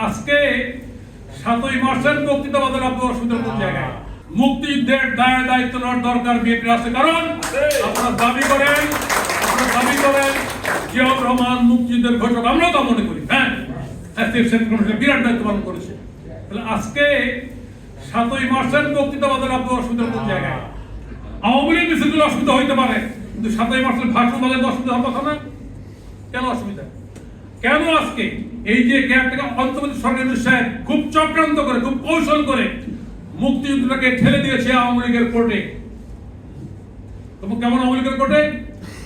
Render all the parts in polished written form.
আজকে 7ই মার্চের বক্তৃতা বদল আপনার অসুবিধার কোন জায়গায় মুক্তিযুদ্ধের দায় দায়িত্ব নেওয়ার দরকার বিএনপির আছে। কারণ আপনারা দাবি করেন জিয়াউর রহমান মুক্তিযুদ্ধের ঘোষক, আমরাও তা মনে করি। হ্যাঁ, বিরাট দায়িত্ব পালন করেছে। আজকে 7ই মার্চের বক্তৃতা বদল আপনার অসুবিধার কোন জায়গায় আওয়ামী লীগ মিছিলগুলো অসুবিধা হইতে পারে, কিন্তু 7ই মার্চের ভাষণ বলে অসুবিধা হওয়ার কথা না। কেন অসুবিধা? কেন আজকে এই যে অন্তর্বর্তী সরকার সাহেব খুব চক্রান্ত করে, খুব কৌশল করে মুক্তিযুদ্ধটাকে ঠেলে দিয়েছে আওয়ামী লীগের কোর্টে? কেমন আওয়ামী লীগের কোর্টে?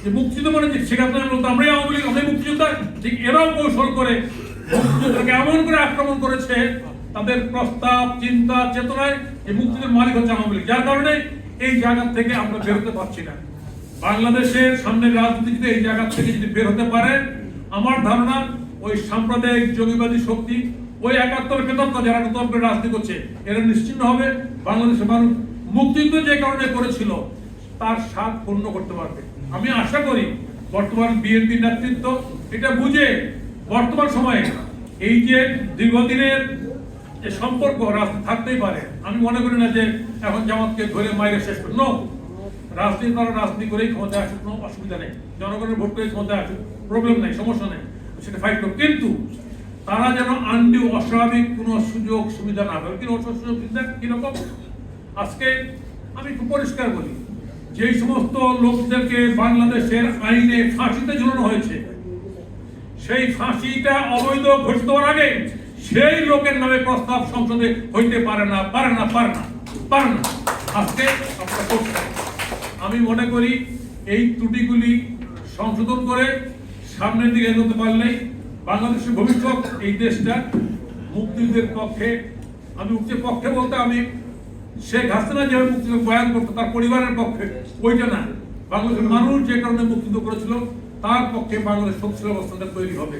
যে মুক্তিযুদ্ধ মানে সেখানে আমরাই আওয়ামী লীগ, আমরাই মুক্তিযোদ্ধা। ঠিক এরাও কৌশল করে মুক্তিযুদ্ধকে এমন করে আক্রমণ করেছে, তাদের প্রস্তাব চিন্তা চেতনায় এই মুক্তিযুদ্ধের মালিক হচ্ছে আওয়ামী লীগ। যার কারণে এই জায়গা থেকে আমরা বের হতে পারছি না। বাংলাদেশের সামনের রাজনীতি যদি এই জায়গা থেকে যদি বের হতে পারে, আমার ধারণা ওই সাম্প্রদায়িক জঙ্গিবাদী শক্তি, ওই 71 পেতত্ব যারা তর্কে রাজনীতি করছে, এরা নিশ্চিন্ন হবে। বাংলাদেশের মানুষ মুক্তিযুদ্ধ যে কারণে করেছিল তার স্বাদ পূর্ণ করতে পারবে। আমি আশা করি বর্তমান বিএনপি নেতৃত্ব এটা বুঝে বর্তমান সময়ে এই যে দীর্ঘদিনের যে সম্পর্ক রাজনীতি থাকতেই পারে, আমি মনে করি না যে এখন জামাতকে ধরে মাইরে শেষ করল। রাজনীতি তারা রাজনীতি করেই ক্ষমতায় আসুক, কোনো অসুবিধা নেই। জনগণের ভোট করে ক্ষমতায় আসুক, প্রবলেম নেই, সমস্যা নেই, সেটা ফাইট করুক। কিন্তু তারা যেন আনডিউ অস্বাভাবিক কোনো সুযোগ সুবিধা না পাবে। কিন্তু সুযোগ সুবিধা কিরকম? আজকে আমি খুব পরিষ্কার বলি, যেই সমস্ত লোকদেরকে বাংলাদেশের আইনে ফাঁসিতে ঝুলানো হয়েছে, সেই ফাঁসিটা অবৈধ ঘোষিত হওয়ার আগে সেই লোকের নামে প্রস্তাব সংসদে হইতে পারে না। আজকে আপনারা করছেন। আমি মনে করি এই ত্রুটিগুলি সংশোধন করে সামনের দিকে এগোতে পারলেই বাংলাদেশের ভবিষ্যৎ, এই দেশটা মুক্তিযুদ্ধের পক্ষে। আমি মুক্তির পক্ষে বলতে আমি শেখ হাসিনা যেভাবে মুক্তিযুদ্ধ বয়ান করতো তার পরিবারের পক্ষে, ওইটা না। বাংলাদেশের মানুষ যে কারণে মুক্তিযুদ্ধ করেছিল তার পক্ষে বাংলাদেশ শক্তিশালী অবস্থানটা তৈরি হবে।